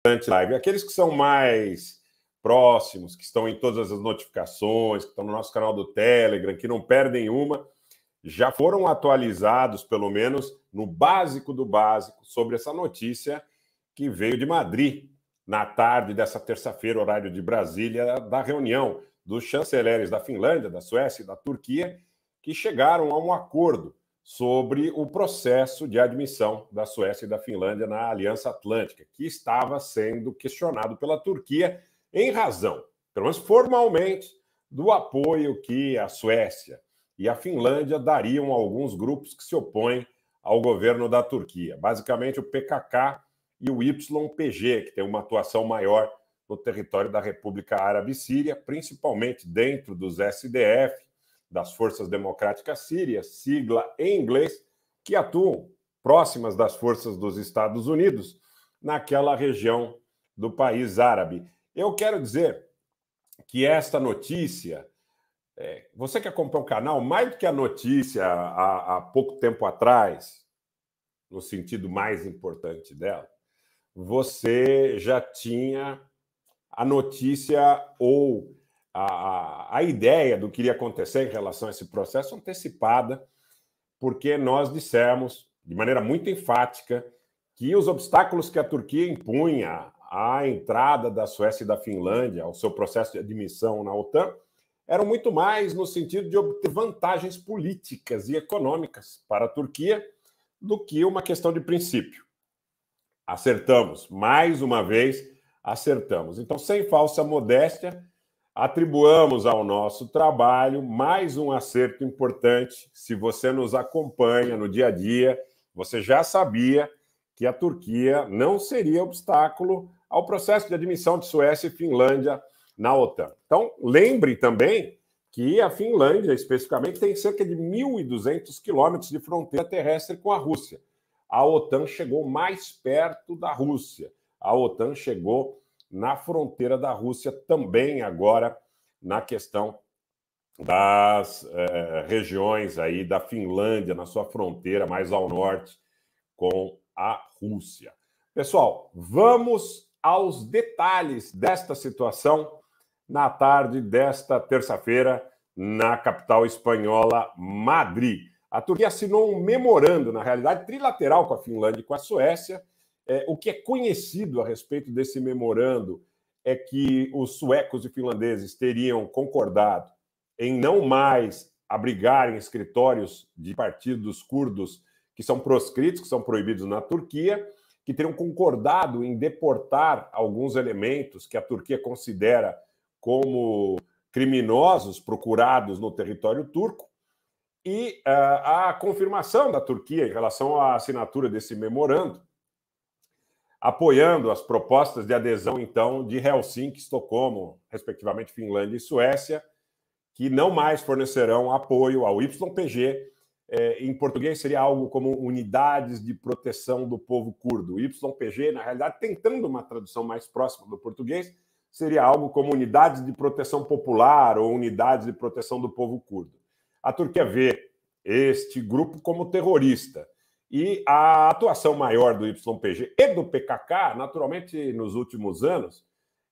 live. Aqueles que são mais próximos, que estão em todas as notificações, que estão no nosso canal do Telegram, que não perdem uma, já foram atualizados, pelo menos no básico do básico, sobre essa notícia que veio de Madrid na tarde dessa terça-feira, horário de Brasília, da reunião dos chanceleres da Finlândia, da Suécia e da Turquia, que chegaram a um acordo sobre o processo de admissão da Suécia e da Finlândia na Aliança Atlântica, que estava sendo questionado pela Turquia em razão, pelo menos formalmente, do apoio que a Suécia e a Finlândia dariam a alguns grupos que se opõem ao governo da Turquia. Basicamente, o PKK e o YPG, que tem uma atuação maior no território da República Árabe Síria, principalmente dentro dos SDF, das Forças Democráticas Sírias, sigla em inglês, que atuam próximas das forças dos Estados Unidos naquela região do país árabe. Eu quero dizer que esta notícia, você que acompanha o canal, mais do que a notícia há pouco tempo atrás, no sentido mais importante dela, você já tinha a notícia ou a ideia do que iria acontecer em relação a esse processo antecipada, porque nós dissemos, de maneira muito enfática, que os obstáculos que a Turquia impunha à entrada da Suécia e da Finlândia, ao seu processo de admissão na OTAN, eram muito mais no sentido de obter vantagens políticas e econômicas para a Turquia do que uma questão de princípio. Acertamos, mais uma vez, acertamos. Então, sem falsa modéstia, atribuamos ao nosso trabalho mais um acerto importante. Se você nos acompanha no dia a dia, você já sabia que a Turquia não seria obstáculo ao processo de admissão de Suécia e Finlândia na OTAN. Então, lembre também que a Finlândia, especificamente, tem cerca de 1.200 quilômetros de fronteira terrestre com a Rússia. A OTAN chegou mais perto da Rússia. A OTAN chegou na fronteira da Rússia também agora na questão das regiões aí da Finlândia, na sua fronteira mais ao norte com a Rússia. Pessoal, vamos aos detalhes desta situação na tarde desta terça-feira na capital espanhola, Madrid. A Turquia assinou um memorando, na realidade, trilateral com a Finlândia e com a Suécia. O que é conhecido a respeito desse memorando é que os suecos e finlandeses teriam concordado em não mais abrigarem escritórios de partidos curdos que são proscritos, que são proibidos na Turquia, que teriam concordado em deportar alguns elementos que a Turquia considera como criminosos procurados no território turco, e a confirmação da Turquia em relação à assinatura desse memorando, apoiando as propostas de adesão, então, de Helsinki, Estocolmo, respectivamente Finlândia e Suécia, que não mais fornecerão apoio ao YPG. Em português seria algo como Unidades de Proteção do Povo Curdo. O YPG, na realidade, tentando uma tradução mais próxima do português, seria algo como Unidades de Proteção Popular ou Unidades de Proteção do Povo Curdo. A Turquia vê este grupo como terrorista. E a atuação maior do YPG e do PKK, naturalmente, nos últimos anos,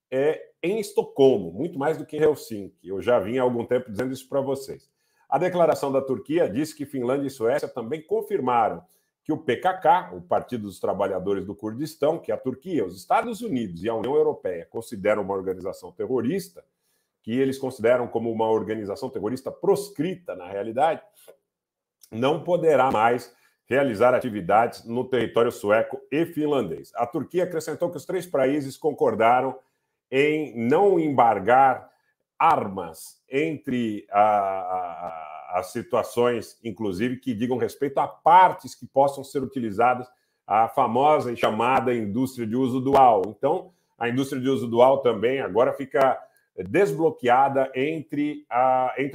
é em Estocolmo, muito mais do que em Helsinki. Eu já vim há algum tempo dizendo isso para vocês. A declaração da Turquia diz que Finlândia e Suécia também confirmaram que o PKK, o Partido dos Trabalhadores do Kurdistão, que a Turquia, os Estados Unidos e a União Europeia consideram uma organização terrorista, que eles consideram como uma organização terrorista proscrita, na realidade, não poderá mais realizar atividades no território sueco e finlandês. A Turquia acrescentou que os três países concordaram em não embargar armas entre as situações, inclusive, que digam respeito a partes que possam ser utilizadas, a famosa e chamada indústria de uso dual. Então, a indústria de uso dual também agora fica desbloqueada entre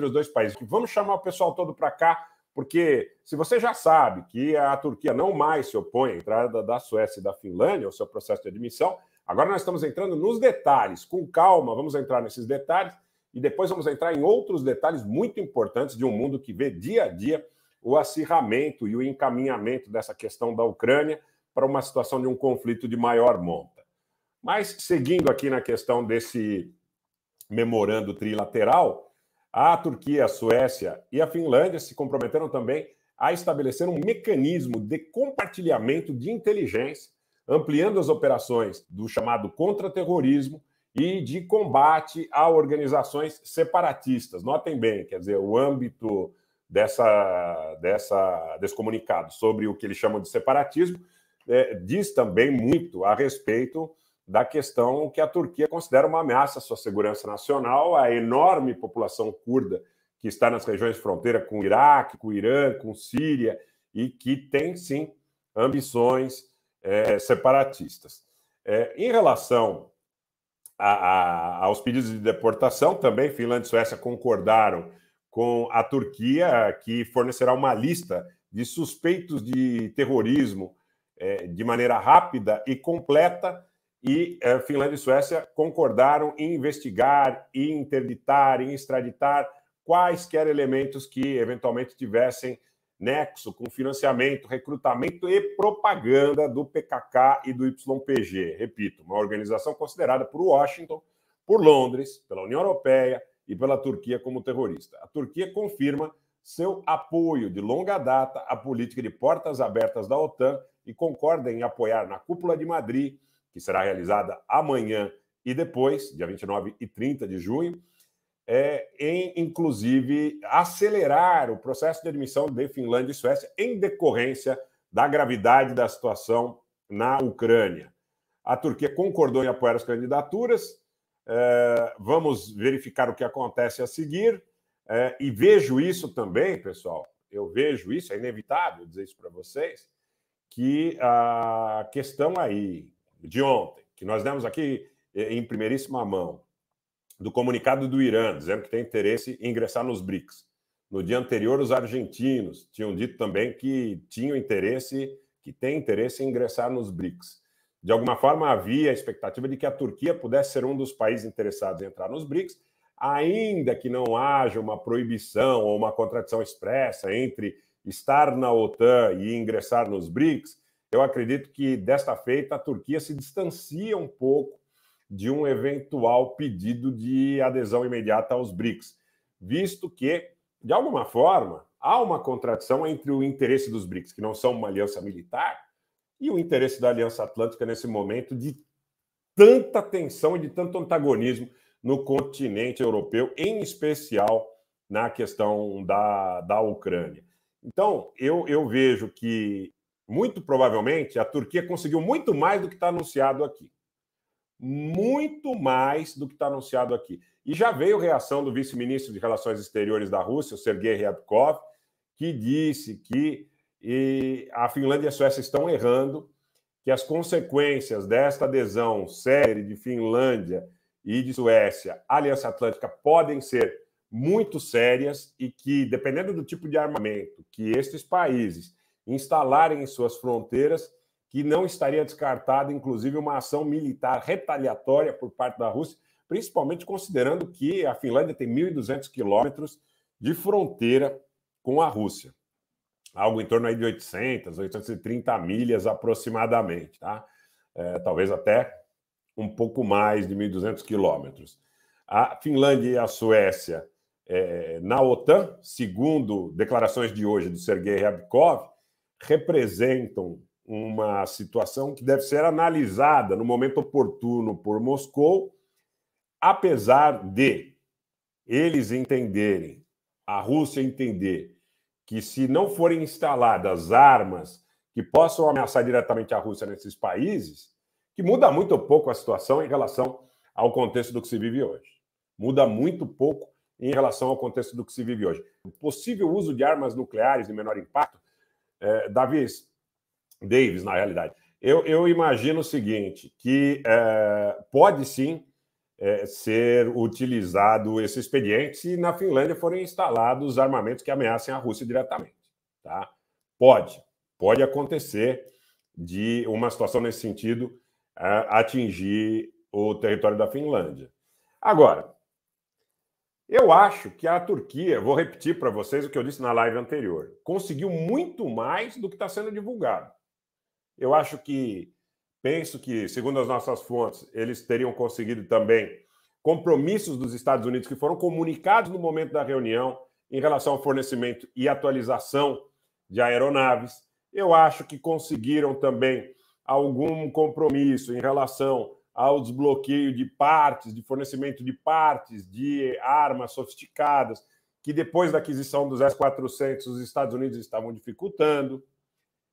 os dois países. Vamos chamar o pessoal todo para cá, porque se você já sabe que a Turquia não mais se opõe à entrada da Suécia e da Finlândia, ao seu processo de admissão, agora nós estamos entrando nos detalhes. Com calma, vamos entrar nesses detalhes e depois vamos entrar em outros detalhes muito importantes de um mundo que vê dia a dia o acirramento e o encaminhamento dessa questão da Ucrânia para uma situação de um conflito de maior monta. Mas, seguindo aqui na questão desse memorando trilateral, a Turquia, a Suécia e a Finlândia se comprometeram também a estabelecer um mecanismo de compartilhamento de inteligência, ampliando as operações do chamado contra-terrorismo e de combate a organizações separatistas. Notem bem, quer dizer, o âmbito desse comunicado sobre o que eles chamam de separatismo diz também muito a respeito da questão que a Turquia considera uma ameaça à sua segurança nacional, a enorme população curda que está nas regiões de fronteira com o Iraque, com o Irã, com Síria, e que tem, sim, ambições separatistas. Em relação aos pedidos de deportação, também Finlândia e Suécia concordaram com a Turquia, que fornecerá uma lista de suspeitos de terrorismo de maneira rápida e completa, e Finlândia e Suécia concordaram em investigar, em interditar, em extraditar quaisquer elementos que eventualmente tivessem nexo com financiamento, recrutamento e propaganda do PKK e do YPG. Repito, uma organização considerada por Washington, por Londres, pela União Europeia e pela Turquia como terrorista. A Turquia confirma seu apoio de longa data à política de portas abertas da OTAN e concorda em apoiar na Cúpula de Madrid, que será realizada amanhã e depois, dia 29 e 30 de junho, em, inclusive, acelerar o processo de admissão de Finlândia e Suécia em decorrência da gravidade da situação na Ucrânia. A Turquia concordou em apoiar as candidaturas. Vamos verificar o que acontece a seguir. E vejo isso também, pessoal, eu vejo isso, é inevitável dizer isso para vocês, que a questão aí de ontem, que nós demos aqui em primeiríssima mão, do comunicado do Irã, dizendo que tem interesse em ingressar nos BRICS. No dia anterior, os argentinos tinham dito também que tinham interesse, que têm interesse em ingressar nos BRICS. De alguma forma, havia a expectativa de que a Turquia pudesse ser um dos países interessados em entrar nos BRICS, ainda que não haja uma proibição ou uma contradição expressa entre estar na OTAN e ingressar nos BRICS. Eu acredito que, desta feita, a Turquia se distancia um pouco de um eventual pedido de adesão imediata aos BRICS, visto que, de alguma forma, há uma contradição entre o interesse dos BRICS, que não são uma aliança militar, e o interesse da Aliança Atlântica nesse momento de tanta tensão e de tanto antagonismo no continente europeu, em especial na questão da Ucrânia. Então, eu vejo que, muito provavelmente, a Turquia conseguiu muito mais do que está anunciado aqui. Muito mais do que está anunciado aqui. E já veio reação do vice-ministro de Relações Exteriores da Rússia, o Sergei Ryabkov, que disse que a Finlândia e a Suécia estão errando, que as consequências desta adesão séria de Finlândia e de Suécia à Aliança Atlântica podem ser muito sérias e que, dependendo do tipo de armamento que estes países instalarem em suas fronteiras, que não estaria descartada, inclusive, uma ação militar retaliatória por parte da Rússia, principalmente considerando que a Finlândia tem 1.200 quilômetros de fronteira com a Rússia. Algo em torno aí de 830 milhas aproximadamente, tá? Talvez até um pouco mais de 1.200 quilômetros. A Finlândia e a Suécia, na OTAN, segundo declarações de hoje do Sergei Ryabkov, representam uma situação que deve ser analisada no momento oportuno por Moscou, apesar de eles entenderem, a Rússia entender, que se não forem instaladas armas que possam ameaçar diretamente a Rússia nesses países, que muda muito pouco a situação em relação ao contexto do que se vive hoje. Muda muito pouco em relação ao contexto do que se vive hoje. O possível uso de armas nucleares de menor impacto, Davis, na realidade, eu imagino o seguinte, que pode sim ser utilizado esse expediente se na Finlândia forem instalados armamentos que ameacem a Rússia diretamente. Tá? Pode acontecer de uma situação nesse sentido atingir o território da Finlândia. Agora, eu acho que a Turquia, vou repetir para vocês o que eu disse na live anterior, conseguiu muito mais do que está sendo divulgado. Eu acho que Penso que, segundo as nossas fontes, eles teriam conseguido também compromissos dos Estados Unidos que foram comunicados no momento da reunião em relação ao fornecimento e atualização de aeronaves. Eu acho que conseguiram também algum compromisso em relação ao desbloqueio de partes, de fornecimento de partes, de armas sofisticadas, que depois da aquisição dos S-400 os Estados Unidos estavam dificultando.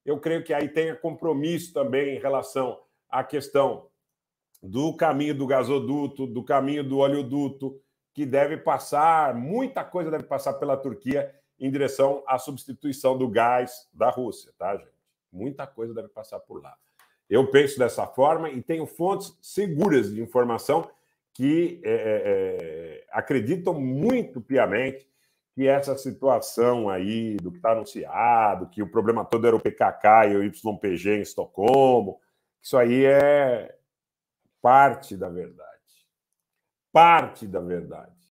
Eu creio que aí tenha compromisso também em relação à questão do caminho do gasoduto, do caminho do oleoduto, que deve passar, muita coisa deve passar pela Turquia em direção à substituição do gás da Rússia, tá, gente? Muita coisa deve passar por lá. Eu penso dessa forma e tenho fontes seguras de informação que acreditam muito piamente que essa situação aí do que está anunciado, que o problema todo era o PKK e o YPG em Estocolmo, isso aí é parte da verdade. Parte da verdade.